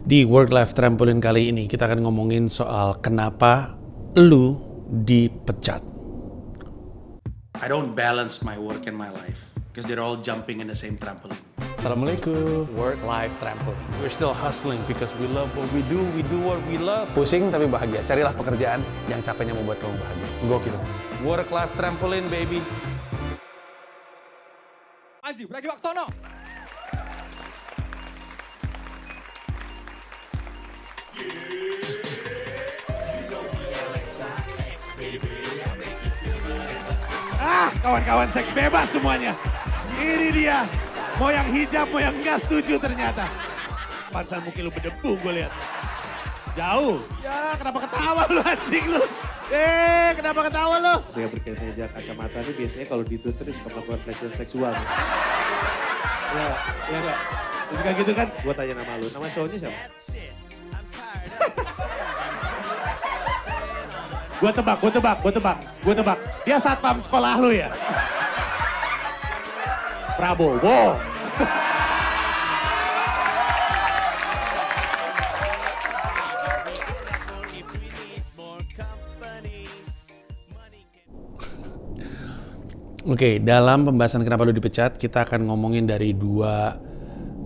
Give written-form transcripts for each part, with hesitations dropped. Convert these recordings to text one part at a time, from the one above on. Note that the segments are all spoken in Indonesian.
Di Work Life Trampoline kali ini kita akan ngomongin soal kenapa lu dipecat. I don't balance my work and my life because they're all jumping in the same trampoline. Assalamualaikum, Work Life Trampoline. We're still hustling because we love what we do what we love. Pusing tapi bahagia. Carilah pekerjaan yang capeknya membuat kamu bahagia. Gokil. Work Life Trampoline, baby. Anji, Pragiwaksono. Kawan-kawan seks bebas semuanya. Ini dia. Mau yang hijab, mau yang enggak setuju ternyata. Pansan mungkin lu berdebu gue lihat. Jauh. Ya kenapa ketawa lu anjing lu. Kenapa ketawa lu? Yang berkemeja kacamata ini biasanya kalau di Twitter suka melakukan pelecehan seksual. Ya enggak. Terus kayak gitu kan, gue tanya nama lu, nama cowoknya siapa? Gue tebak. Dia satpam sekolah lu ya? Prabowo. Oke, dalam pembahasan kenapa lu dipecat, kita akan ngomongin dari dua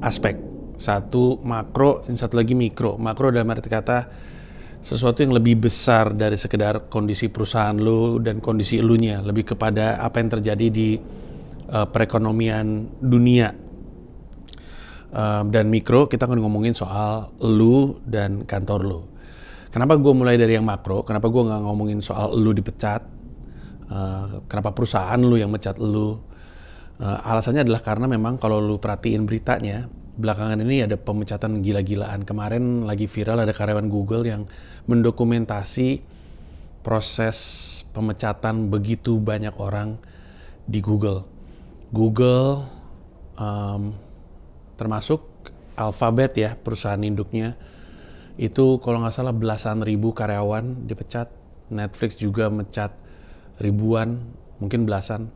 aspek. Satu makro, dan satu lagi mikro. Makro dalam arti kata sesuatu yang lebih besar dari sekedar kondisi perusahaan lu dan kondisi elunya, lebih kepada apa yang terjadi di perekonomian dunia. Dan mikro kita akan ngomongin soal lu dan kantor lu. Kenapa gue mulai dari yang makro? Kenapa gue nggak ngomongin soal lu dipecat? Kenapa perusahaan lu yang mecat lu? Alasannya adalah karena memang kalau lu perhatiin beritanya, belakangan ini ada pemecatan gila-gilaan. Kemarin lagi viral ada karyawan Google yang mendokumentasi proses pemecatan begitu banyak orang di Google. Google termasuk Alphabet ya, perusahaan induknya, itu kalau nggak salah belasan ribu karyawan dipecat. Netflix juga mecat ribuan, mungkin belasan.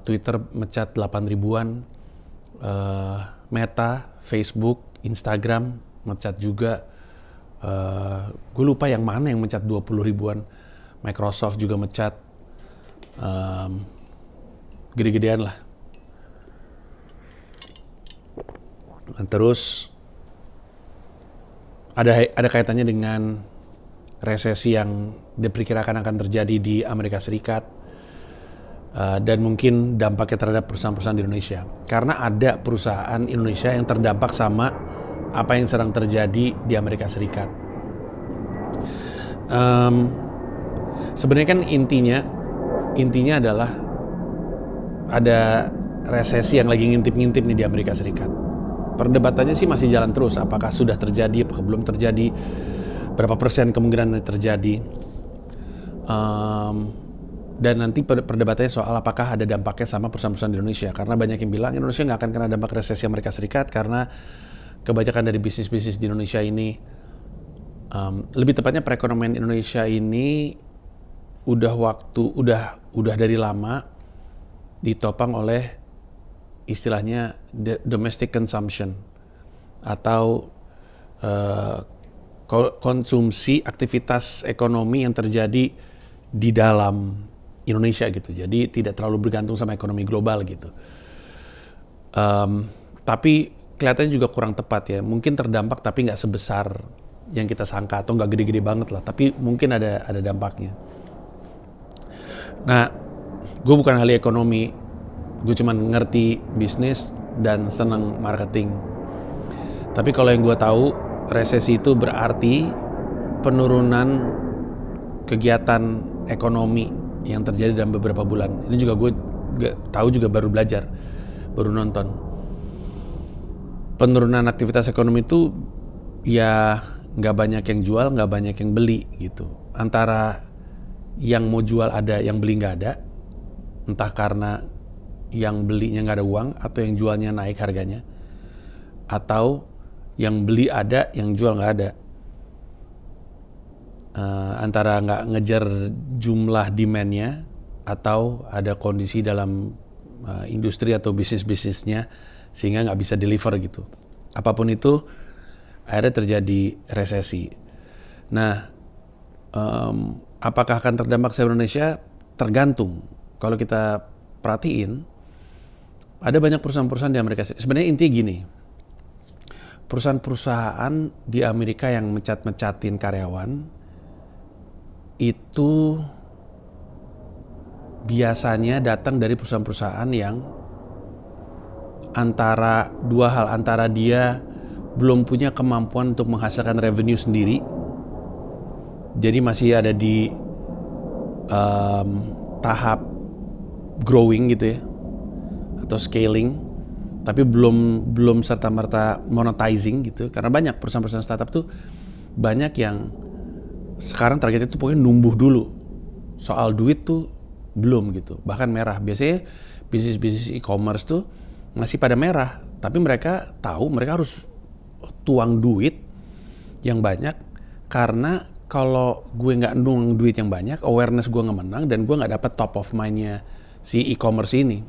Twitter mecat 8 ribuan. Meta, Facebook, Instagram mecat juga. Gue lupa yang mana yang mecat 20 ribuan. Microsoft juga mecat. Gede-gedean lah. Terus ada kaitannya dengan resesi yang diperkirakan akan terjadi di Amerika Serikat. Dan mungkin dampaknya terhadap perusahaan-perusahaan di Indonesia. Karena ada perusahaan Indonesia yang terdampak sama apa yang sedang terjadi di Amerika Serikat. Sebenarnya kan intinya adalah ada resesi yang lagi ngintip-ngintip nih di Amerika Serikat. Perdebatannya sih masih jalan terus. Apakah sudah terjadi, apakah belum terjadi, berapa persen kemungkinan terjadi. Dan nanti perdebatannya soal apakah ada dampaknya sama perusahaan-perusahaan di Indonesia. Karena banyak yang bilang Indonesia nggak akan kena dampak resesi Amerika Serikat karena kebanyakan dari bisnis-bisnis di Indonesia ini, lebih tepatnya perekonomian Indonesia ini udah dari lama ditopang oleh istilahnya domestic consumption atau konsumsi aktivitas ekonomi yang terjadi di dalam Indonesia gitu. Jadi tidak terlalu bergantung sama ekonomi global gitu. Tapi kelihatannya juga kurang tepat ya. Mungkin terdampak tapi nggak sebesar yang kita sangka atau nggak gede-gede banget lah. Tapi mungkin ada dampaknya. Nah, gue bukan ahli ekonomi. Gue cuma ngerti bisnis dan senang marketing. Tapi kalau yang gue tahu, resesi itu berarti penurunan kegiatan ekonomi yang terjadi dalam beberapa bulan. Ini juga gue tahu, juga baru belajar, baru nonton. Penurunan aktivitas ekonomi itu ya nggak banyak yang jual, nggak banyak yang beli gitu. Antara yang mau jual ada, yang beli nggak ada. Entah karena yang belinya nggak ada uang atau yang jualnya naik harganya. Atau yang beli ada, yang jual nggak ada. Antara nggak ngejar jumlah demand-nya atau ada kondisi dalam industri atau bisnis-bisnisnya sehingga nggak bisa deliver gitu. Apapun itu, Akhirnya terjadi resesi. Nah, apakah akan terdampak seluruh Indonesia? Tergantung. Kalau kita perhatiin, ada banyak perusahaan-perusahaan di Amerika. Sebenarnya intinya gini, perusahaan-perusahaan di Amerika yang mencatin karyawan itu biasanya datang dari perusahaan-perusahaan yang antara dua hal, antara dia belum punya kemampuan untuk menghasilkan revenue sendiri, jadi masih ada di tahap growing gitu ya, atau scaling, tapi belum serta-merta monetizing gitu. Karena banyak perusahaan-perusahaan startup tuh banyak yang sekarang targetnya tuh pokoknya numbuh dulu, soal duit tuh belum gitu, bahkan merah. Biasanya bisnis-bisnis e-commerce tuh masih pada merah, tapi mereka tahu mereka harus tuang duit yang banyak, karena kalau gue nggak nuang duit yang banyak, awareness gue nggak menang, dan gue nggak dapat top of mind-nya si e-commerce ini.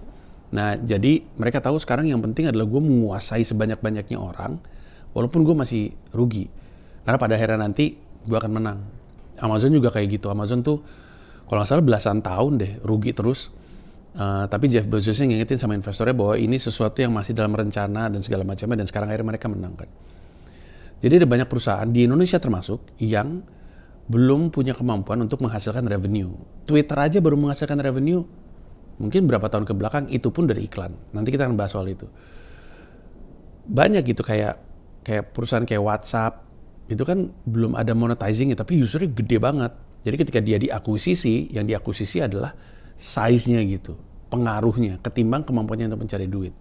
Nah, jadi mereka tahu sekarang yang penting adalah gue menguasai sebanyak-banyaknya orang, walaupun gue masih rugi. Karena pada akhirnya nanti gue akan menang. Amazon juga kayak gitu. Amazon tuh kalau nggak salah belasan tahun deh rugi terus. Tapi Jeff Bezosnya ngingetin sama investornya bahwa ini sesuatu yang masih dalam rencana dan segala macamnya, dan sekarang akhirnya mereka menang kan. Jadi ada banyak perusahaan di Indonesia termasuk yang belum punya kemampuan untuk menghasilkan revenue. Twitter aja baru menghasilkan revenue mungkin berapa tahun ke belakang, itu pun dari iklan. Nanti kita akan bahas soal itu. Banyak gitu kayak perusahaan kayak WhatsApp, itu kan belum ada monetizing, tapi usernya gede banget. Jadi ketika dia diakuisisi, yang diakuisisi adalah size-nya gitu, pengaruhnya, ketimbang kemampuannya untuk mencari duit.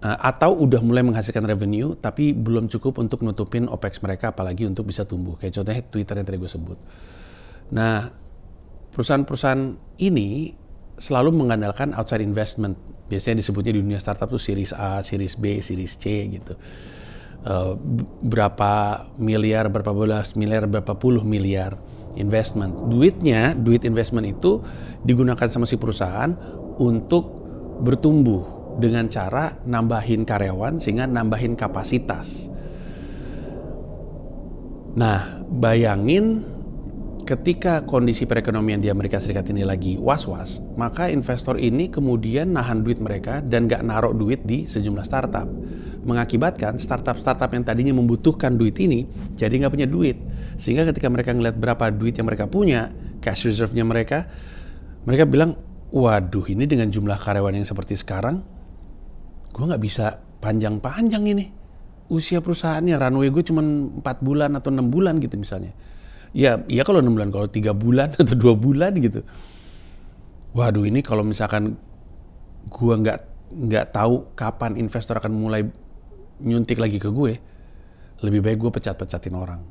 Atau udah mulai menghasilkan revenue, tapi belum cukup untuk nutupin OPEX mereka, apalagi untuk bisa tumbuh. Kayak contohnya Twitter yang tadi gue sebut. Nah, perusahaan-perusahaan ini selalu mengandalkan outside investment. Biasanya disebutnya di dunia startup tuh Series A, Series B, Series C gitu. Berapa miliar, berapa belas miliar, berapa puluh miliar investment. Duit investment itu digunakan sama si perusahaan untuk bertumbuh dengan cara nambahin karyawan sehingga nambahin kapasitas. Nah, bayangin ketika kondisi perekonomian di Amerika Serikat ini lagi was-was, maka investor ini kemudian nahan duit mereka dan gak naruh duit di sejumlah startup. Mengakibatkan startup-startup yang tadinya membutuhkan duit ini jadi gak punya duit. Sehingga ketika mereka ngeliat berapa duit yang mereka punya, cash reserve-nya mereka bilang, waduh, ini dengan jumlah karyawan yang seperti sekarang, gue gak bisa panjang-panjang ini. Usia perusahaannya, runway gue cuma 4 bulan atau 6 bulan gitu misalnya. Ya kalau 6 bulan, kalau 3 bulan atau 2 bulan gitu. Waduh, ini kalau misalkan gue nggak tahu kapan investor akan mulai nyuntik lagi ke gue, lebih baik gue pecat-pecatin orang.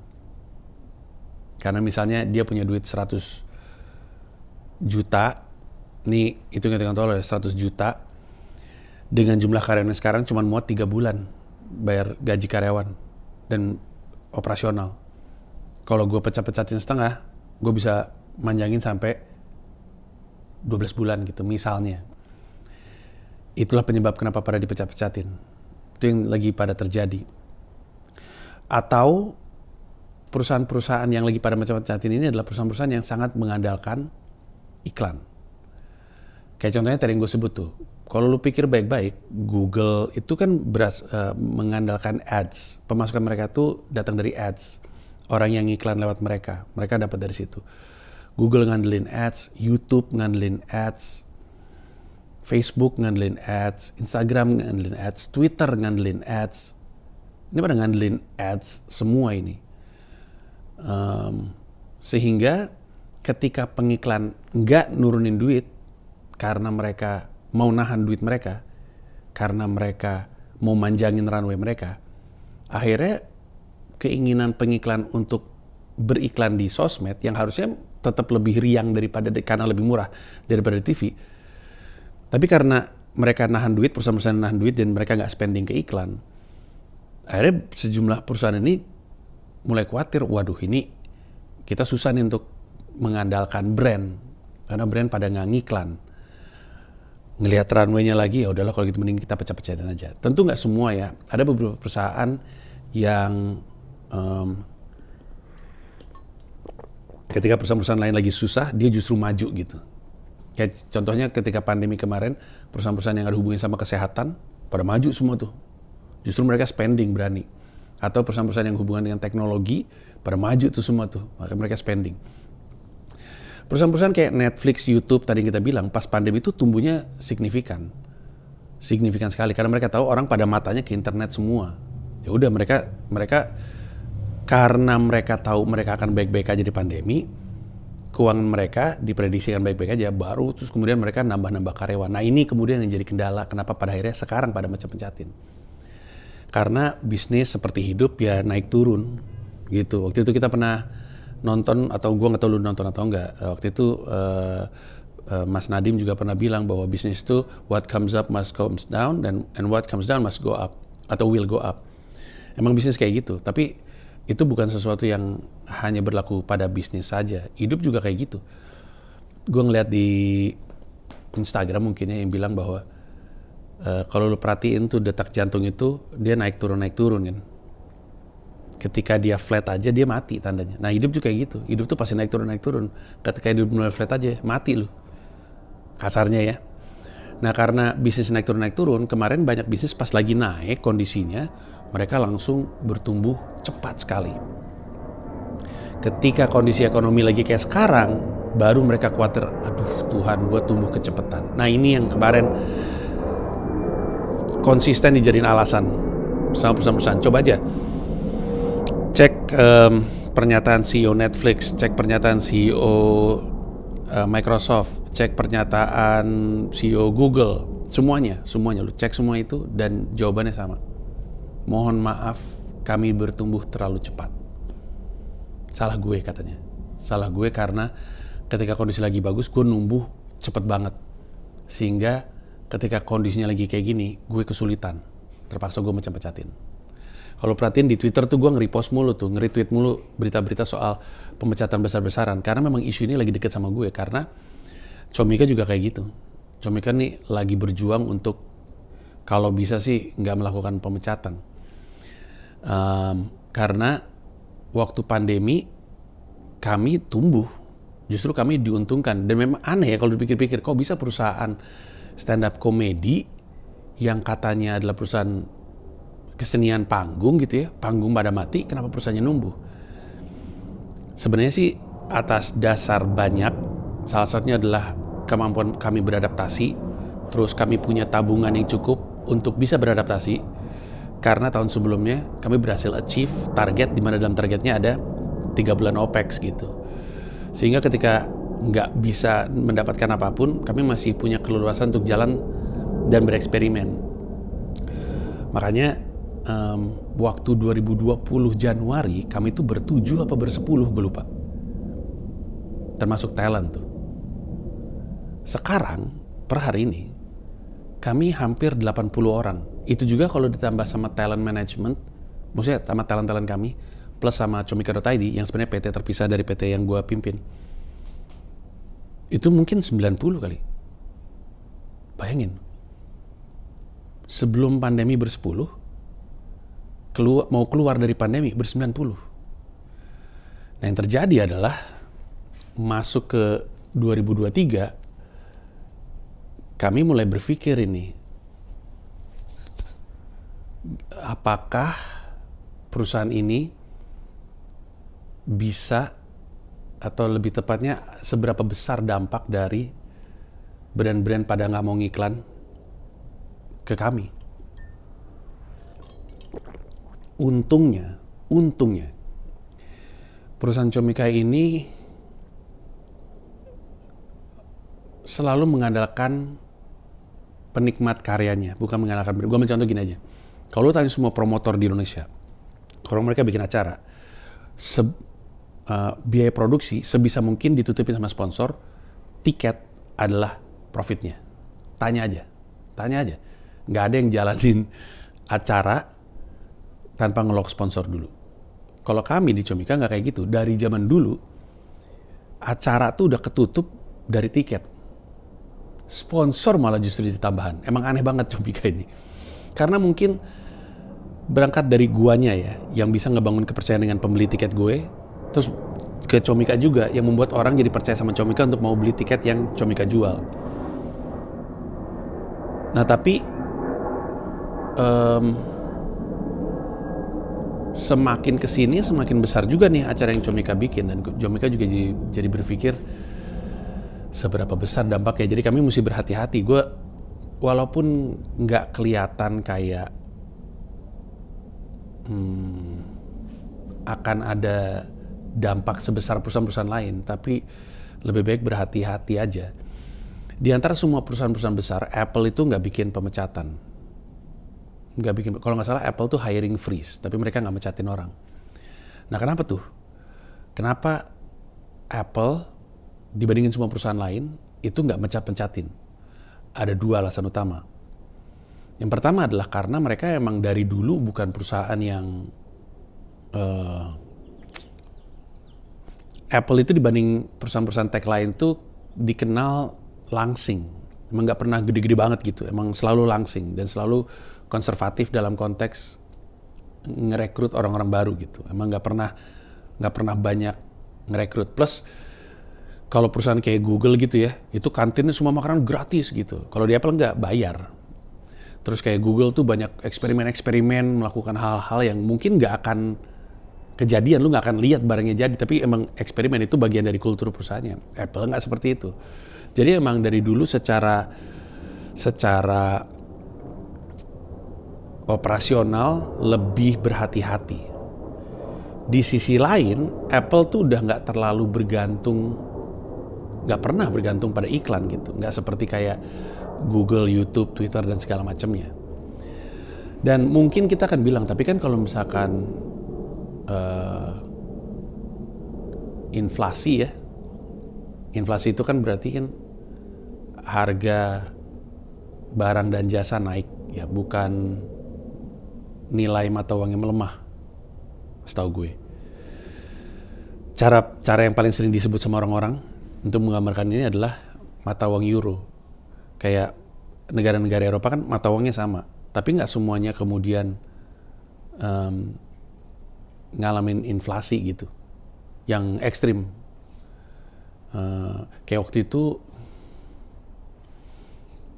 Karena misalnya dia punya duit 100 juta, nih hitung-hitungan tolol 100 juta, dengan jumlah karyawan sekarang cuma muat 3 bulan bayar gaji karyawan dan operasional. Kalau gue pecat-pecatin setengah, gue bisa manjangin sampai 12 bulan gitu misalnya. Itulah penyebab kenapa pada dipecat-pecatin. Itu yang lagi pada terjadi. Atau perusahaan-perusahaan yang lagi pada pecat-pecatin ini adalah perusahaan-perusahaan yang sangat mengandalkan iklan. Kayak contohnya tadi yang gue sebut tuh. Kalau lu pikir baik-baik, Google itu kan mengandalkan ads. Pemasukan mereka tuh datang dari ads. Orang yang iklan lewat mereka dapat dari situ. Google ngandelin ads, YouTube ngandelin ads, Facebook ngandelin ads, Instagram ngandelin ads, Twitter ngandelin ads. Ini pada ngandelin ads semua ini. Sehingga ketika pengiklan nggak nurunin duit karena mereka mau nahan duit mereka, karena mereka mau manjangin runway mereka, akhirnya keinginan pengiklan untuk beriklan di sosmed yang harusnya tetap lebih riang daripada karena lebih murah daripada TV. Tapi karena mereka nahan duit, perusahaan-perusahaan nahan duit dan mereka nggak spending ke iklan, akhirnya sejumlah perusahaan ini mulai khawatir, waduh ini kita susah nih untuk mengandalkan brand, karena brand pada nggak ngiklan. ngelihat runway-nya lagi, ya udahlah kalau gitu mending kita pecah-pecahin aja. Tentu nggak semua ya. Ada beberapa perusahaan yang ketika perusahaan-perusahaan lain lagi susah, dia justru maju gitu. Kayak contohnya ketika pandemi kemarin, perusahaan-perusahaan yang ada hubungan sama kesehatan, pada maju semua tuh. Justru mereka spending berani. Atau perusahaan-perusahaan yang hubungan dengan teknologi, pada maju tuh semua tuh. Maka mereka spending. Perusahaan-perusahaan kayak Netflix, YouTube tadi yang kita bilang, pas pandemi itu tumbuhnya signifikan. Signifikan sekali, karena mereka tahu orang pada matanya ke internet semua. Ya udah mereka karena mereka tahu mereka akan baik-baik aja di pandemi, keuangan mereka diprediksikan baik-baik aja, baru terus kemudian mereka nambah-nambah karyawan. Nah ini kemudian yang jadi kendala, kenapa pada akhirnya sekarang pada mencet-pencetin. Karena bisnis seperti hidup ya naik turun gitu. Waktu itu kita pernah nonton, atau gue nggak tahu lu nonton atau enggak, waktu itu Mas Nadiem juga pernah bilang bahwa bisnis itu what comes up must comes down, and what comes down must go up, atau will go up. Emang bisnis kayak gitu, tapi itu bukan sesuatu yang hanya berlaku pada bisnis saja. Hidup juga kayak gitu. Gue ngeliat di Instagram mungkin ya yang bilang bahwa kalau lu perhatiin tuh detak jantung itu dia naik turun kan. Ketika dia flat aja dia mati tandanya. Nah hidup juga kayak gitu. Hidup tuh pasti naik turun. Ketika hidup mulai flat aja mati lu. Kasarnya ya. Nah karena bisnis naik turun, kemarin banyak bisnis pas lagi naik kondisinya, mereka langsung bertumbuh cepat sekali. Ketika kondisi ekonomi lagi kayak sekarang, baru mereka khawatir, aduh Tuhan gue tumbuh kecepatan. Nah ini yang kemarin konsisten dijadiin alasan sama perusahaan-perusahaan. Coba aja cek pernyataan CEO Netflix, cek pernyataan CEO Microsoft, cek pernyataan CEO Google, semuanya lu cek semua itu dan jawabannya sama. Mohon maaf, kami bertumbuh terlalu cepat. Salah gue katanya. Salah gue karena ketika kondisi lagi bagus, gue numbuh cepet banget. Sehingga ketika kondisinya lagi kayak gini, gue kesulitan. Terpaksa gue mencet-pencetin. Kalau perhatiin di Twitter tuh gue nge-repost mulu tuh, nge-retweet mulu berita-berita soal pemecatan besar-besaran. Karena memang isu ini lagi deket sama gue. Karena Comika juga kayak gitu. Comika nih lagi berjuang untuk kalau bisa sih nggak melakukan pemecatan. Karena waktu pandemi kami tumbuh. Justru kami diuntungkan. Dan memang aneh ya kalau dipikir-pikir, kok bisa perusahaan stand-up komedi yang katanya adalah perusahaan kesenian panggung gitu ya, panggung pada mati, kenapa perusahaannya numbuh? Sebenarnya sih atas dasar banyak, salah satunya adalah kemampuan kami beradaptasi, terus kami punya tabungan yang cukup untuk bisa beradaptasi, karena tahun sebelumnya kami berhasil achieve target, di mana dalam targetnya ada 3 bulan OPEX gitu. Sehingga ketika nggak bisa mendapatkan apapun, kami masih punya keleluasan untuk jalan dan bereksperimen. Makanya waktu 2020 Januari kami itu ber-7 apa ber-10 gue lupa, termasuk talent tuh. Sekarang per hari ini kami hampir 80 orang. Itu juga kalau ditambah sama talent management, maksudnya sama talent-talent kami plus sama Comika.id yang sebenarnya PT terpisah dari PT yang gue pimpin, itu mungkin 90 kali. Bayangin, sebelum pandemi ber-10, mau keluar dari pandemi ber-90. Nah yang terjadi adalah masuk ke 2023, kami mulai berpikir ini, apakah perusahaan ini bisa, atau lebih tepatnya seberapa besar dampak dari brand-brand pada nggak mau ngiklan ke kami. Untungnya perusahaan Comika ini selalu mengandalkan penikmat karyanya, bukan mengandalkan. Gue mencontoh gini aja, kalau lu tanya semua promotor di Indonesia, kalau mereka bikin acara, biaya produksi sebisa mungkin ditutupin sama sponsor, tiket adalah profitnya. Tanya aja, nggak ada yang jalanin acara tanpa ngelok sponsor dulu. Kalau kami di Comika nggak kayak gitu. Dari zaman dulu, acara tuh udah ketutup dari tiket. sponsor malah justru ditambahan. Emang aneh banget Comika ini. Karena mungkin berangkat dari guanya ya, yang bisa ngebangun kepercayaan dengan pembeli tiket gue, terus ke Comika juga yang membuat orang jadi percaya sama Comika untuk mau beli tiket yang Comika jual. Nah tapi semakin kesini semakin besar juga nih acara yang Comika bikin, dan Comika juga jadi berpikir seberapa besar dampaknya. Jadi kami mesti berhati-hati. Gue walaupun nggak kelihatan kayak akan ada dampak sebesar perusahaan-perusahaan lain, tapi lebih baik berhati-hati aja. Di antara semua perusahaan-perusahaan besar, Apple itu nggak bikin pemecatan. Kalau nggak salah Apple tuh hiring freeze, tapi mereka nggak mecatin orang. Nah kenapa tuh? Kenapa Apple dibandingin semua perusahaan lain itu nggak mencat-mencatin? Ada dua alasan utama. Yang pertama adalah karena mereka emang dari dulu bukan perusahaan yang Apple itu dibanding perusahaan-perusahaan tech lain tuh dikenal langsing. Emang nggak pernah gede-gede banget gitu. Emang selalu langsing dan selalu konservatif dalam konteks ngerekrut orang-orang baru gitu. Emang nggak pernah banyak ngerekrut. Plus kalau perusahaan kayak Google gitu ya, itu kantinnya semua makanan gratis gitu. Kalau di Apple nggak, bayar. Terus kayak Google tuh banyak eksperimen-eksperimen, melakukan hal-hal yang mungkin nggak akan kejadian, lu nggak akan lihat barangnya jadi, tapi emang eksperimen itu bagian dari kultur perusahaannya. Apple nggak seperti itu. Jadi emang dari dulu secara operasional lebih berhati-hati. Di sisi lain, Apple tuh udah nggak terlalu nggak pernah bergantung pada iklan gitu. Nggak seperti kayak Google, YouTube, Twitter, dan segala macamnya. Dan mungkin kita akan bilang, tapi kan kalau misalkan inflasi ya, inflasi itu kan berarti kan harga barang dan jasa naik ya, bukan nilai mata uang yang melemah, setahu gue. Cara yang paling sering disebut sama orang-orang untuk menggambarkan ini adalah mata uang euro. Kayak negara-negara Eropa kan mata uangnya sama, tapi nggak semuanya kemudian ngalamin inflasi gitu, yang ekstrim. Kayak waktu itu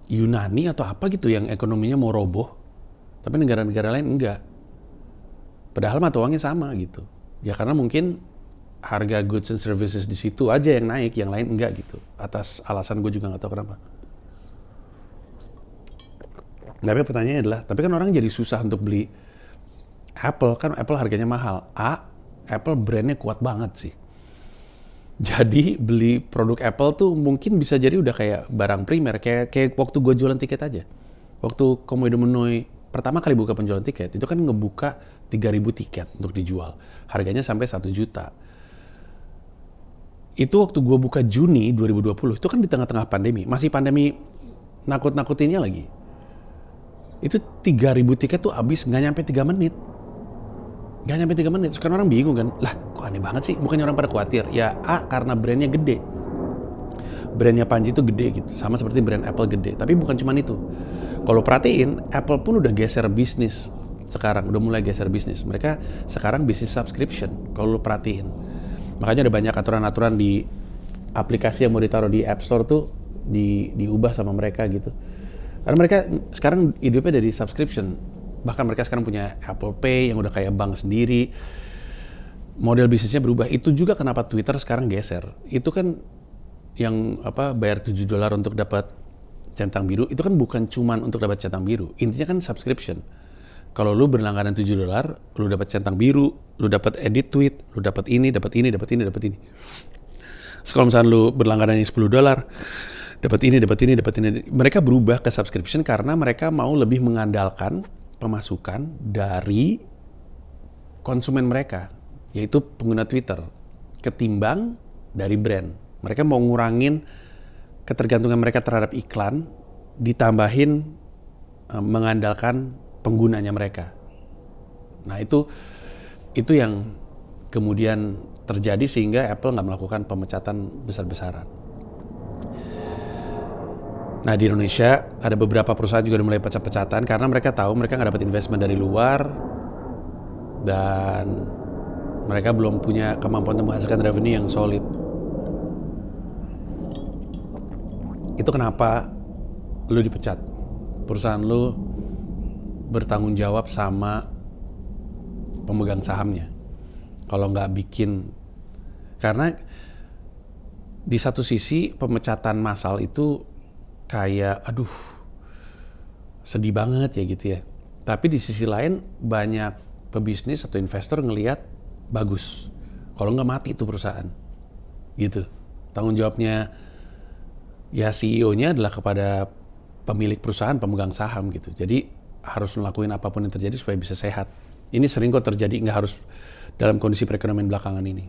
Yunani atau apa gitu yang ekonominya mau roboh, tapi negara-negara lain enggak. Padahal mata uangnya sama gitu. Ya karena mungkin harga goods and services di situ aja yang naik, yang lain enggak gitu. Atas alasan gue juga nggak tahu kenapa. Tapi pertanyaannya adalah, tapi kan orang jadi susah untuk beli Apple, kan Apple harganya mahal. Apple brandnya kuat banget sih. Jadi beli produk Apple tuh mungkin bisa jadi udah kayak barang primer, kayak waktu gue jualan tiket aja. Waktu Komodo Menoi pertama kali buka penjualan tiket, itu kan ngebuka 3.000 tiket untuk dijual. Harganya sampai 1 juta. Itu waktu gue buka Juni 2020, itu kan di tengah-tengah pandemi. Masih pandemi nakut-nakutinnya lagi. Itu 3.000 tiket tuh habis nggak nyampe 3 menit. Nggak nyampe 3 menit. Terus kan orang bingung kan, lah kok aneh banget sih, bukannya orang pada khawatir. Ya karena brandnya gede. Brandnya Panji itu gede gitu, sama seperti brand Apple gede. Tapi bukan cuma itu. Kalau perhatiin, Apple pun udah geser bisnis sekarang, udah mulai geser bisnis. Mereka sekarang bisnis subscription, kalau lu perhatiin. Makanya ada banyak aturan-aturan di aplikasi yang mau ditaruh di App Store tuh diubah sama mereka gitu. Karena mereka sekarang hidupnya dari subscription. Bahkan mereka sekarang punya Apple Pay yang udah kayak bank sendiri. Model bisnisnya berubah. Itu juga kenapa Twitter sekarang geser. Itu kan yang bayar $7 untuk dapat centang biru. Itu kan bukan cuman untuk dapat centang biru. Intinya kan subscription. Kalau lu berlangganan $7, lu dapat centang biru, lu dapat edit tweet, lu dapat ini, dapat ini, dapat ini, dapat ini. Terus kalau misalnya lu berlangganan yang $10, dapat ini, dapat ini, dapat ini. Mereka berubah ke subscription karena mereka mau lebih mengandalkan pemasukan dari konsumen mereka, yaitu pengguna Twitter, ketimbang dari brand. Mereka mau ngurangin ketergantungan mereka terhadap iklan, ditambahin mengandalkan penggunanya mereka. Nah itu yang kemudian terjadi sehingga Apple nggak melakukan pemecatan besar-besaran. Nah di Indonesia ada beberapa perusahaan juga udah mulai pecat-pecatan karena mereka tahu mereka nggak dapat investment dari luar dan mereka belum punya kemampuan untuk menghasilkan revenue yang solid. Itu kenapa lu dipecat. Perusahaan lu bertanggung jawab sama pemegang sahamnya. Kalau nggak bikin, karena di satu sisi pemecatan massal itu kayak aduh sedih banget ya gitu ya. Tapi di sisi lain banyak pebisnis atau investor ngelihat bagus. Kalau nggak mati itu perusahaan. Gitu. Tanggung jawabnya ya CEO-nya adalah kepada pemilik perusahaan, pemegang saham gitu. Jadi harus ngelakuin apapun yang terjadi supaya bisa sehat. Ini sering kok terjadi, nggak harus dalam kondisi perekonomian belakangan ini.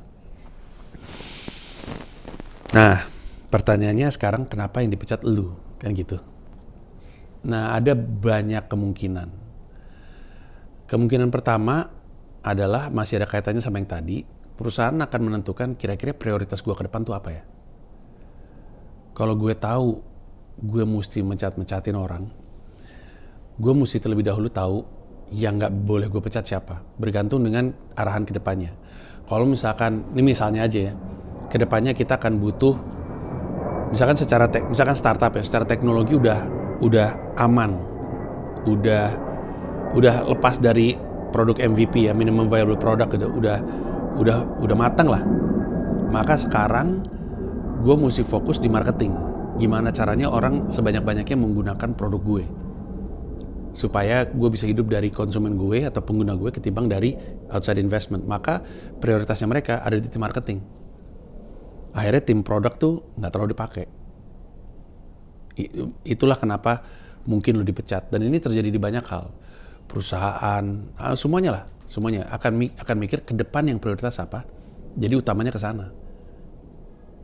Nah, pertanyaannya sekarang kenapa yang dipecat elu? Kan gitu. Nah, ada banyak kemungkinan. Kemungkinan pertama adalah masih ada kaitannya sama yang tadi. Perusahaan akan menentukan kira-kira prioritas gue ke depan tuh apa ya. Kalau gue tahu gue mesti mencat-mencatin orang, gue mesti terlebih dahulu tahu yang nggak boleh gue pecat siapa. Bergantung dengan arahan ke depannya. Kalau misalkan, ini misalnya aja ya, ke depannya kita akan butuh, misalkan misalkan startup ya, secara teknologi udah aman, udah lepas dari produk MVP ya, minimum viable product gitu, udah matang lah. Maka sekarang gue mesti fokus di marketing. Gimana caranya orang sebanyak-banyaknya menggunakan produk gue. Supaya gue bisa hidup dari konsumen gue atau pengguna gue ketimbang dari outside investment. Maka prioritasnya mereka ada di tim marketing. Akhirnya tim produk tuh nggak terlalu dipakai. Itulah kenapa mungkin lo dipecat. Dan ini terjadi di banyak hal. Perusahaan, semuanya akan mikir ke depan yang prioritas apa. Jadi utamanya ke sana.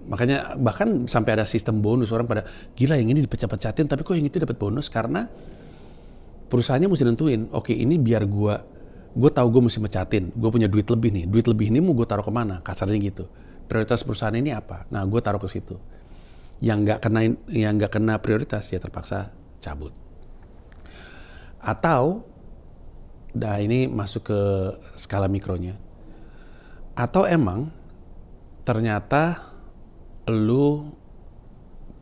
Makanya bahkan sampai ada sistem bonus, orang pada gila yang ini dipecat-pecatin tapi kok yang itu dapat bonus, karena perusahaannya mesti nentuin, oke ini biar gue tahu gue mesti mecatin, gue punya duit lebih nih, duit lebih ini mau gue taruh kemana, kasarnya gitu. Prioritas perusahaan ini apa? Nah gue taruh ke situ. Yang nggak kena prioritas ya terpaksa cabut. Atau, nah ini masuk ke skala mikronya. Atau emang ternyata lu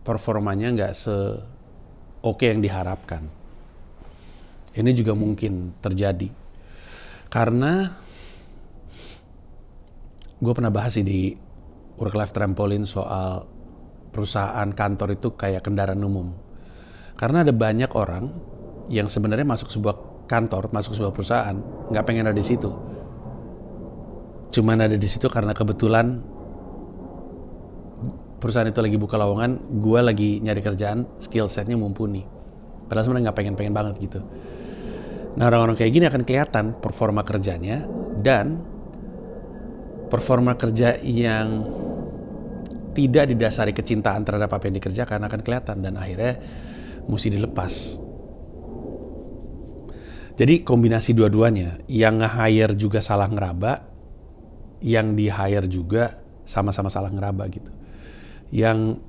performanya nggak se-oke yang diharapkan. Ini juga mungkin terjadi. Karena gue pernah bahas sih di Work Life Trampoline soal perusahaan kantor itu kayak kendaraan umum. Karena ada banyak orang yang sebenarnya masuk sebuah kantor, masuk sebuah perusahaan, nggak pengen ada di situ. Cuman ada di situ karena kebetulan perusahaan itu lagi buka lowongan, gue lagi nyari kerjaan, skill setnya mumpuni. Padahal sebenarnya nggak pengen banget gitu. Nah orang-orang kayak gini akan kelihatan performa kerjanya, dan performa kerja yang tidak didasari kecintaan terhadap apa yang dikerjakan akan kelihatan, dan akhirnya mesti dilepas. Jadi kombinasi dua-duanya, yang nge-hire juga salah ngeraba, yang di-hire juga sama-sama salah ngeraba gitu. Yang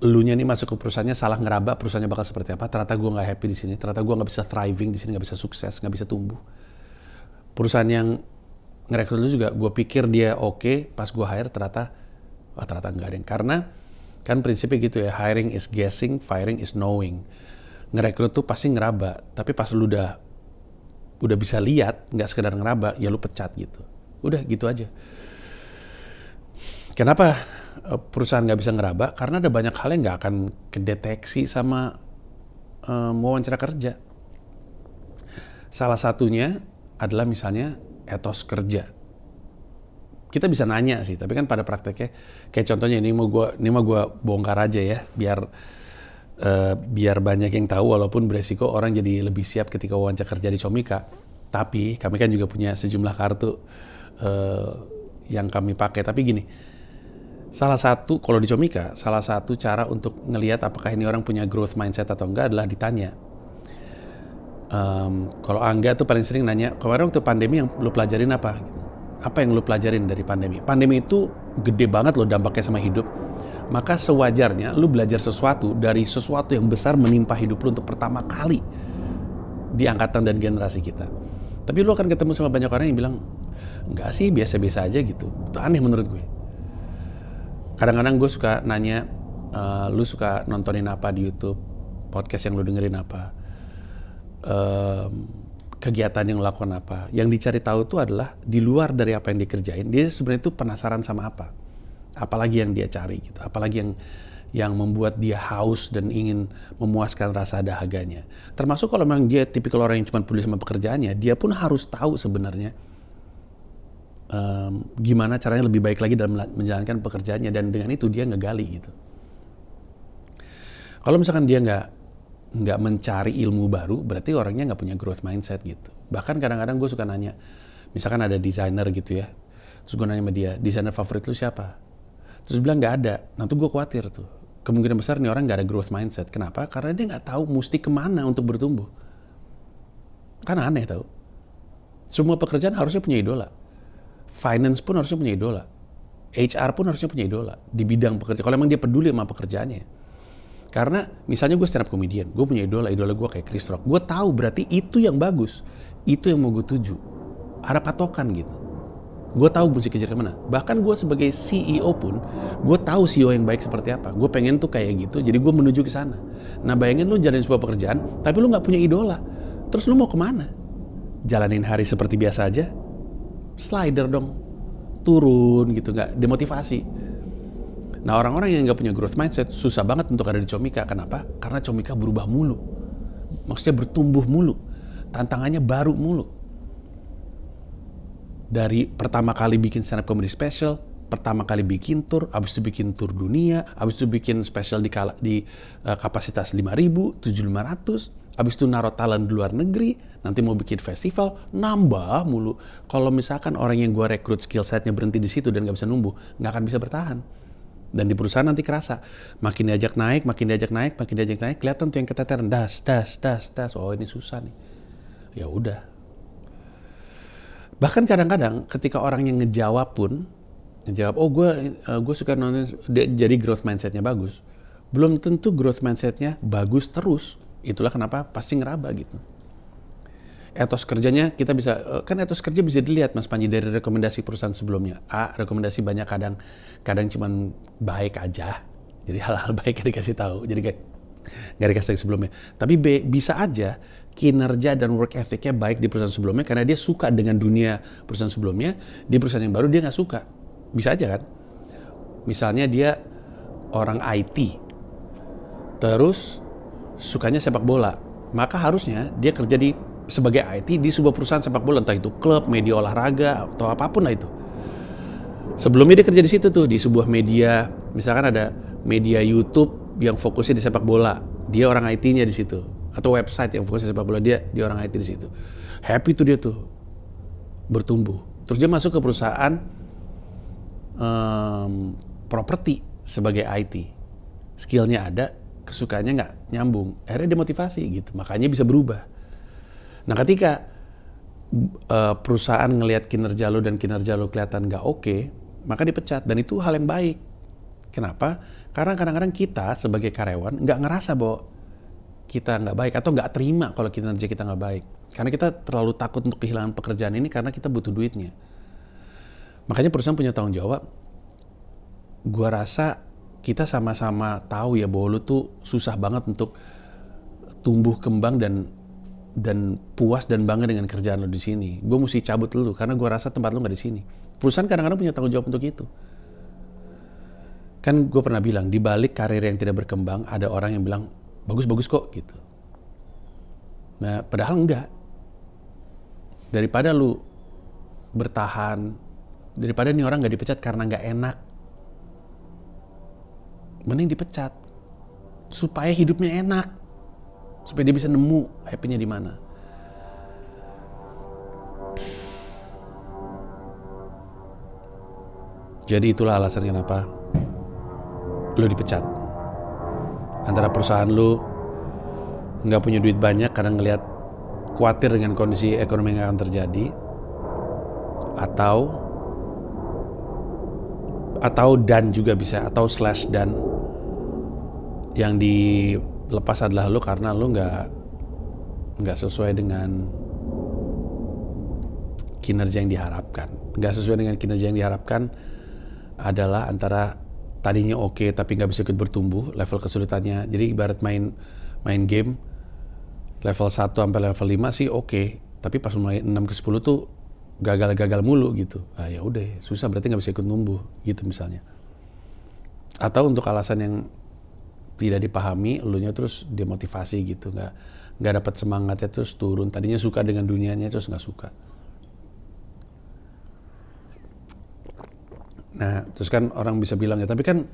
elunya nih masuk ke perusahaannya salah ngeraba, perusahaannya bakal seperti apa, ternyata gue gak happy di sini, ternyata gue gak bisa thriving di sini, gak bisa sukses, gak bisa tumbuh. Perusahaan yang ngerekrut lu juga, gue pikir dia oke, pas gue hire ternyata enggak ada yang. Karena kan prinsipnya gitu ya, hiring is guessing, firing is knowing. Ngerekrut tuh pasti ngeraba, tapi pas lu udah bisa lihat, gak sekedar ngeraba, ya lu pecat gitu. Udah gitu aja. Kenapa perusahaan nggak bisa ngeraba? Karena ada banyak hal yang nggak akan kedeteksi sama wawancara kerja. Salah satunya adalah misalnya etos kerja. Kita bisa nanya sih, tapi kan pada prakteknya, kayak contohnya ini mau gue bongkar aja ya, biar banyak yang tahu, walaupun beresiko orang jadi lebih siap ketika wawancara kerja di Comika. Tapi kami kan juga punya sejumlah kartu yang kami pakai. Tapi gini, salah satu, kalau di Comika, salah satu cara untuk ngelihat apakah ini orang punya growth mindset atau enggak adalah ditanya. Kalau Angga tuh paling sering nanya, kemarin waktu pandemi yang lu pelajarin apa? Apa yang lu pelajarin dari pandemi? Pandemi itu gede banget loh dampaknya sama hidup. Maka sewajarnya lu belajar sesuatu dari sesuatu yang besar menimpa hidup lu untuk pertama kali di angkatan dan generasi kita. Tapi lu akan ketemu sama banyak orang yang bilang, enggak sih, biasa-biasa aja gitu. Itu aneh menurut gue. Kadang-kadang gue suka nanya, lu suka nontonin apa di YouTube, podcast yang lu dengerin apa, kegiatan yang lu lakukan apa. Yang dicari tahu itu adalah di luar dari apa yang dikerjain, dia sebenarnya itu penasaran sama apa. Apalagi yang dia cari gitu, apalagi yang membuat dia haus dan ingin memuaskan rasa dahaganya. Termasuk kalau memang dia tipikal orang yang cuma peduli sama pekerjaannya, dia pun harus tahu sebenarnya gimana caranya lebih baik lagi dalam menjalankan pekerjaannya, dan dengan itu dia ngegali gitu. Kalau misalkan dia nggak mencari ilmu baru, berarti orangnya nggak punya growth mindset gitu. Bahkan kadang-kadang gue suka nanya, misalkan ada desainer gitu ya, terus gue nanya sama dia, desainer favorit lu siapa? Terus bilang nggak ada. Nah tuh gue khawatir tuh. Kemungkinan besar nih orang nggak ada growth mindset. Kenapa? Karena dia nggak tahu mesti kemana untuk bertumbuh. Kan aneh tau. Semua pekerjaan harusnya punya idola. Finance pun harusnya punya idola. HR pun harusnya punya idola di bidang pekerjaan. Kalau emang dia peduli sama pekerjaannya. Karena misalnya gue stand up comedian, gue punya idola gue kayak Chris Rock. Gue tahu berarti itu yang bagus. Itu yang mau gue tuju. Ada patokan gitu. Gue tahu mesti kejar kemana. Bahkan gue sebagai CEO pun, gue tahu CEO yang baik seperti apa. Gue pengen tuh kayak gitu, jadi gue menuju ke sana. Nah bayangin lu jalanin sebuah pekerjaan, tapi lu nggak punya idola. Terus lu mau kemana? Jalanin hari seperti biasa aja? Slider dong, turun gitu, nggak demotivasi. Nah orang-orang yang nggak punya growth mindset susah banget untuk ada di Comika. Kenapa? Karena Comika berubah mulu. Maksudnya bertumbuh mulu. Tantangannya baru mulu. Dari pertama kali bikin stand up comedy special, pertama kali bikin tour, abis itu bikin tour dunia, abis itu bikin special di kapasitas 5.000, 7.500, abis itu naruh talent di luar negeri, nanti mau bikin festival, nambah mulu. Kalau misalkan orang yang gue rekrut skill setnya berhenti di situ dan gak bisa numbuh, gak akan bisa bertahan. Dan di perusahaan nanti kerasa, makin diajak naik, kelihatan tuh yang keteteran, das. Oh ini susah nih. Ya udah. Bahkan kadang-kadang ketika orang yang ngejawab, oh gue suka nonton, jadi growth mindsetnya bagus. Belum tentu growth mindsetnya bagus terus. Itulah kenapa pasti ngeraba gitu. Etos kerjanya kita bisa, kan etos kerja bisa dilihat Mas Panji dari rekomendasi perusahaan sebelumnya. Rekomendasi banyak kadang cuman baik aja. Jadi hal-hal baik yang dikasih tahu. Jadi nggak dikasih tahu sebelumnya. Tapi bisa aja kinerja dan work ethicnya baik di perusahaan sebelumnya karena dia suka dengan dunia perusahaan sebelumnya. Di perusahaan yang baru dia nggak suka. Bisa aja kan? Misalnya dia orang IT, terus sukanya sepak bola, maka harusnya dia kerja sebagai IT di sebuah perusahaan sepak bola, entah itu klub, media olahraga atau apapun lah itu. Sebelumnya dia kerja di situ tuh, di sebuah media, misalkan ada media YouTube yang fokusnya di sepak bola, dia orang IT-nya di situ. Atau website yang fokusnya sepak bola, dia orang IT di situ. Happy tuh dia tuh bertumbuh. Terus dia masuk ke perusahaan properti sebagai IT. Skillnya ada, kesukaannya nggak nyambung. Akhirnya demotivasi gitu. Makanya bisa berubah. Nah ketika perusahaan ngelihat kinerja lo dan kinerja lo kelihatan nggak oke, maka dipecat. Dan itu hal yang baik. Kenapa? Karena kadang-kadang kita sebagai karyawan nggak ngerasa bahwa kita nggak baik atau nggak terima kalau kinerja kita nggak baik. Karena kita terlalu takut untuk kehilangan pekerjaan ini karena kita butuh duitnya. Makanya perusahaan punya tanggung jawab. Gua rasa kita sama-sama tahu ya bahwa lu tuh susah banget untuk tumbuh kembang dan puas dan bangga dengan kerjaan lu di sini. Gue mesti cabut lu karena gua rasa tempat lu nggak di sini. Perusahaan kadang-kadang punya tanggung jawab untuk itu. Kan gue pernah bilang di balik karir yang tidak berkembang ada orang yang bilang bagus-bagus kok gitu. Nah, padahal enggak. Daripada lu bertahan, daripada nih orang nggak dipecat karena nggak enak, mending dipecat supaya hidupnya enak, supaya dia bisa nemu happy-nya di mana. Jadi itulah alasan kenapa lu dipecat. Antara perusahaan lu nggak punya duit banyak karena ngelihat khawatir dengan kondisi ekonomi yang akan terjadi, atau Atau dan juga bisa, atau slash dan. Yang dilepas adalah lu karena lu nggak sesuai dengan kinerja yang diharapkan. Nggak sesuai dengan kinerja yang diharapkan adalah antara tadinya oke tapi nggak bisa ikut bertumbuh level kesulitannya. Jadi ibarat main game level 1 sampai level 5 sih oke, tapi pas mulai 6 ke 10 tuh gagal mulu gitu. Ah ya udah, susah, berarti nggak bisa ikut numbuh gitu misalnya. Atau untuk alasan yang tidak dipahami, elunya terus demotivasi gitu, nggak dapat semangatnya, terus turun. Tadinya suka dengan dunianya terus nggak suka. Nah, terus kan orang bisa bilang ya, tapi kan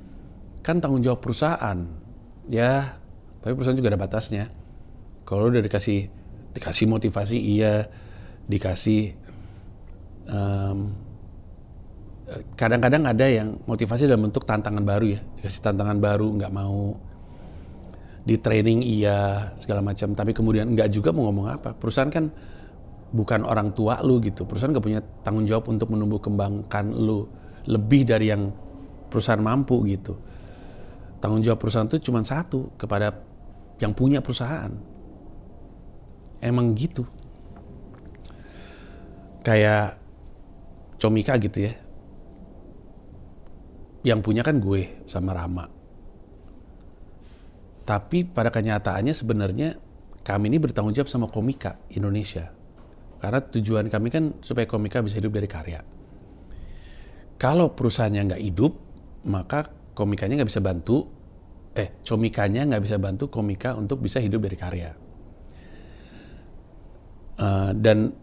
tanggung jawab perusahaan. Ya, tapi perusahaan juga ada batasnya. Kalau udah dikasih motivasi, iya, dikasih kadang-kadang ada yang motivasi dalam bentuk tantangan baru ya, dikasih tantangan baru, nggak mau, di training iya, segala macam, tapi kemudian nggak juga mau ngomong apa. Perusahaan kan bukan orang tua lu gitu, perusahaan nggak punya tanggung jawab untuk menumbuh kembangkan lu lebih dari yang perusahaan mampu gitu. Tanggung jawab perusahaan itu cuma satu, kepada yang punya perusahaan. Emang gitu. Kayak Comika gitu ya. Yang punya kan gue sama Rama. Tapi pada kenyataannya sebenarnya kami ini bertanggung jawab sama Komika Indonesia. Karena tujuan kami kan supaya Komika bisa hidup dari karya. Kalau perusahaannya nggak hidup, maka Komikanya nggak bisa bantu, Comikanya nggak bisa bantu Komika untuk bisa hidup dari karya. Dan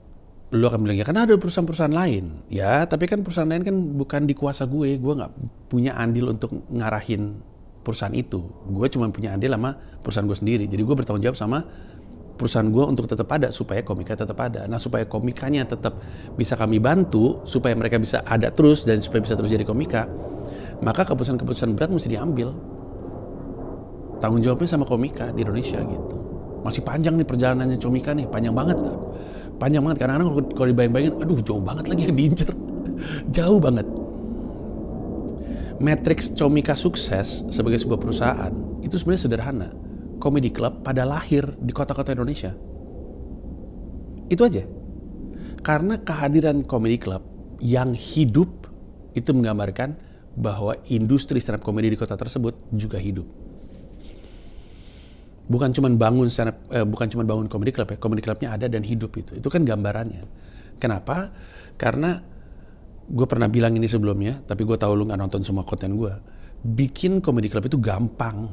lu akan bilang, ya karena ada perusahaan-perusahaan lain. Ya, tapi kan perusahaan lain kan bukan di kuasa gue nggak punya andil untuk ngarahin perusahaan itu. Gue cuma punya andil sama perusahaan gue sendiri. Jadi gue bertanggung jawab sama perusahaan gue untuk tetap ada, supaya Komika tetap ada. Nah, supaya Komikanya tetap bisa kami bantu, supaya mereka bisa ada terus, dan supaya bisa terus jadi Komika, maka keputusan-keputusan berat mesti diambil. Tanggung jawabnya sama Komika di Indonesia gitu. Masih panjang nih perjalanannya Comika nih, panjang banget. Kadang-kadang kalau dibayang-bayangin, aduh jauh banget lagi yang diincer. Jauh banget. Matriks Comika sukses sebagai sebuah perusahaan itu sebenarnya sederhana. Comedy club pada lahir di kota-kota Indonesia. Itu aja. Karena kehadiran comedy club yang hidup itu menggambarkan bahwa industri stand up comedy di kota tersebut juga hidup. Bukan cuma bangun comedy club ya, comedy clubnya ada dan hidup itu. Itu kan gambarannya. Kenapa? Karena gue pernah bilang ini sebelumnya, tapi gue tahu lu nggak nonton semua konten gue. Bikin comedy club itu gampang.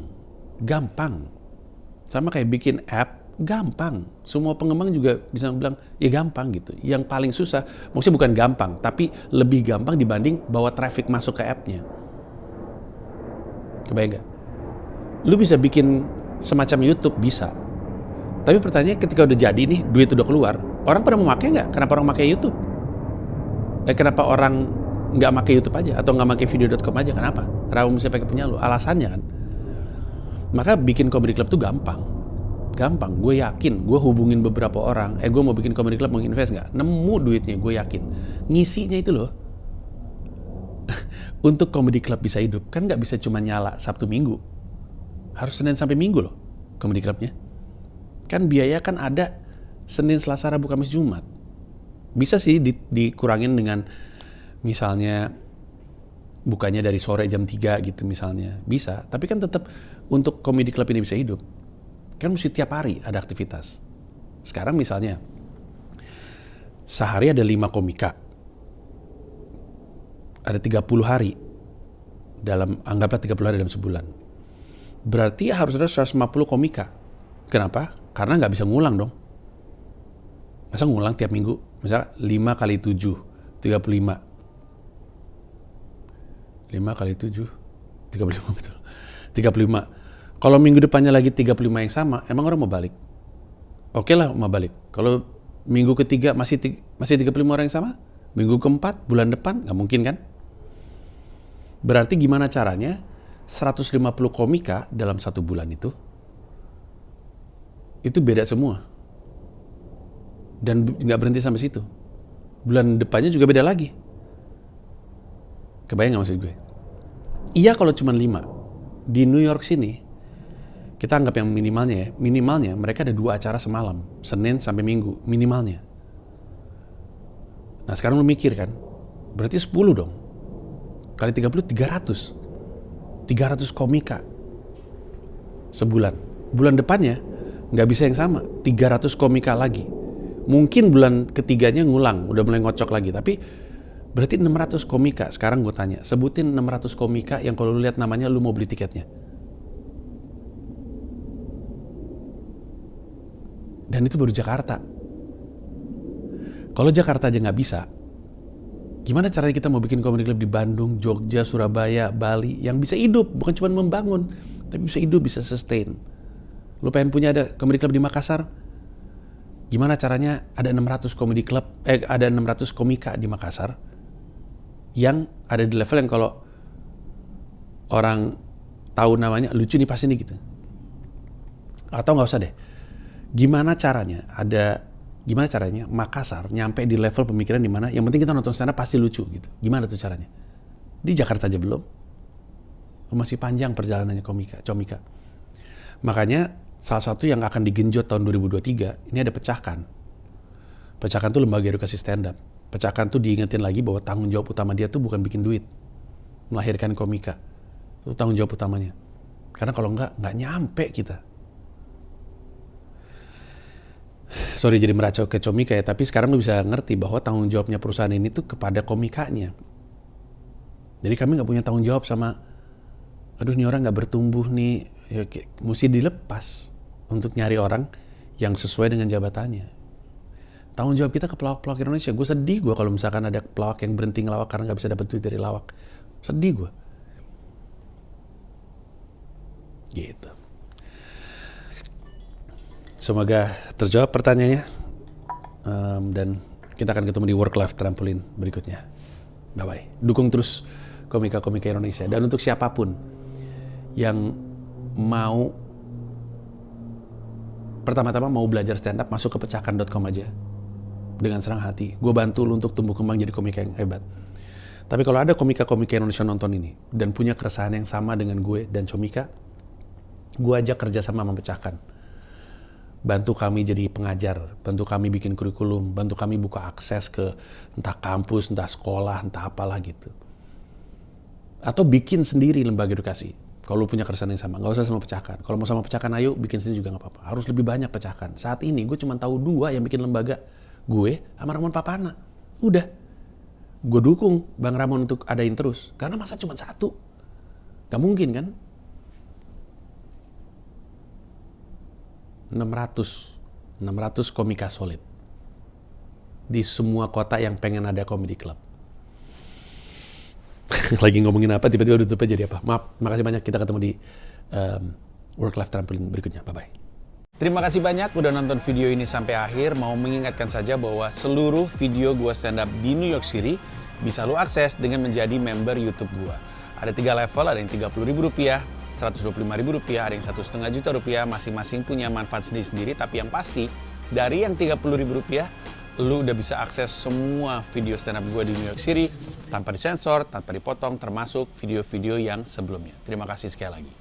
Sama kayak bikin app, gampang. Semua pengembang juga bisa bilang, ya gampang gitu. Yang paling susah, maksudnya bukan gampang, tapi lebih gampang dibanding bawa traffic masuk ke app-nya. Kebayang gak? Lu bisa bikin semacam YouTube, bisa. Tapi pertanyaannya ketika udah jadi nih, duit udah keluar, orang pada mau pakai nggak? Kenapa orang pakai YouTube? Kenapa orang nggak pakai YouTube aja? Atau nggak pakai video.com aja? Kenapa? Kenapa mesti pakai punya lu? Alasannya kan. Maka bikin comedy club tuh gampang. Gue yakin, gue hubungin beberapa orang, gue mau bikin comedy club, mau invest nggak? Nemu duitnya, gue yakin. Ngisinya itu loh. Untuk comedy club bisa hidup, kan nggak bisa cuma nyala Sabtu Minggu. Harus Senin sampai Minggu loh, comedy clubnya. Kan biaya kan ada Senin, Selasa, Rabu, Kamis, Jumat. Bisa sih dikurangin dengan misalnya bukanya dari sore jam 3 gitu misalnya. Bisa, tapi kan tetap untuk comedy club ini bisa hidup, kan mesti tiap hari ada aktivitas. Sekarang misalnya, sehari ada 5 komika. Ada 30 hari. Anggaplah 30 hari dalam sebulan. Berarti harus ada 150 komika. Kenapa? Karena nggak bisa ngulang dong. Masa ngulang tiap minggu? Misalnya 5 kali 7, 35. 5 kali 7, 35 betul. 35. Kalau minggu depannya lagi 35 yang sama, emang orang mau balik? Oke lah mau balik. Kalau minggu ketiga masih 35 orang yang sama, minggu keempat, bulan depan, nggak mungkin kan? Berarti gimana caranya 150 komika dalam 1 bulan itu beda semua. Dan nggak berhenti sampai situ. Bulan depannya juga beda lagi. Kebayang nggak maksud gue? Iya kalau cuma 5. Di New York sini, kita anggap yang minimalnya ya, minimalnya mereka ada 2 acara semalam, Senin sampai Minggu, minimalnya. Nah sekarang lu mikir kan, berarti 10 dong. Kali 30, 300. 300 komika sebulan. Bulan depannya nggak bisa yang sama, 300 komika lagi. Mungkin bulan ketiganya ngulang, udah mulai ngocok lagi. Tapi berarti 600 komika. Sekarang gue tanya, sebutin 600 komika yang kalau lu lihat namanya lu mau beli tiketnya. Dan itu baru Jakarta. Kalau Jakarta aja nggak bisa, gimana caranya kita mau bikin comedy club di Bandung, Jogja, Surabaya, Bali yang bisa hidup, bukan cuma membangun, tapi bisa hidup, bisa sustain. Lu pengen punya ada comedy club di Makassar? Gimana caranya ada 600 comedy club, ada 600 komika di Makassar yang ada di level yang kalau orang tahu namanya lucu nih pasti nih gitu. Atau nggak usah deh. Gimana caranya Makassar nyampe di level pemikiran di mana yang penting kita nonton stand up pasti lucu gitu. Gimana tuh caranya? Di Jakarta aja belum. Masih panjang perjalanannya comika. Makanya salah satu yang akan digenjot tahun 2023 ini ada Pecahkan. Pecahkan tuh lembaga edukasi stand up. Pecahkan tuh diingetin lagi bahwa tanggung jawab utama dia tuh bukan bikin duit, melahirkan komika. Itu tanggung jawab utamanya. Karena kalau nggak nyampe kita. Sorry jadi meracau ke komika ya, tapi sekarang lu bisa ngerti bahwa tanggung jawabnya perusahaan ini tuh kepada komikanya. Jadi kami nggak punya tanggung jawab sama, aduh ini orang nggak bertumbuh nih, ya, mesti dilepas untuk nyari orang yang sesuai dengan jabatannya. Tanggung jawab kita ke pelawak-pelawak Indonesia. Gue sedih kalau misalkan ada pelawak yang berhenti ngelawak karena nggak bisa dapat duit dari lawak. Sedih gue. Gitu. Semoga terjawab pertanyaannya, dan kita akan ketemu di Work Life Trampoline berikutnya. Bye-bye. Dukung terus komika-komika Indonesia. Dan untuk siapapun yang mau, pertama-tama mau belajar stand up, masuk ke pecahkan.com aja. Dengan senang hati. Gue bantu lu untuk tumbuh kembang jadi komika yang hebat. Tapi kalau ada komika-komika Indonesia nonton ini, dan punya keresahan yang sama dengan gue dan Comika, gue ajak kerja sama Mempecahkan. Bantu kami jadi pengajar, bantu kami bikin kurikulum, bantu kami buka akses ke entah kampus, entah sekolah, entah apalah gitu. Atau bikin sendiri lembaga edukasi. Kalau lu punya keresahan yang sama, nggak usah sama Pecahkan. Kalau mau sama Pecahkan, ayo bikin sendiri juga nggak apa-apa. Harus lebih banyak Pecahkan. Saat ini gue cuma tahu 2 yang bikin lembaga, gue sama Ramon Papana. Udah, gue dukung Bang Ramon untuk adain terus. Karena masa cuma 1? Gak mungkin kan? 600 komika solid di semua kota yang pengen ada comedy club. Lagi ngomongin apa, tiba-tiba tutup aja jadi apa. Maaf, makasih banyak. Kita ketemu di Work Life Trampoline berikutnya. Bye-bye. Terima kasih banyak udah nonton video ini sampai akhir. Mau mengingatkan saja bahwa seluruh video gua stand up di New York City bisa lu akses dengan menjadi member YouTube gua. Ada 3 level, ada yang Rp30.000, Rp125.000, ada yang Rp1,5 juta, masing-masing punya manfaat sendiri-sendiri. Tapi yang pasti, dari yang Rp30.000, lu udah bisa akses semua video stand up gue di New York City tanpa disensor, tanpa dipotong, termasuk video-video yang sebelumnya. Terima kasih sekali lagi.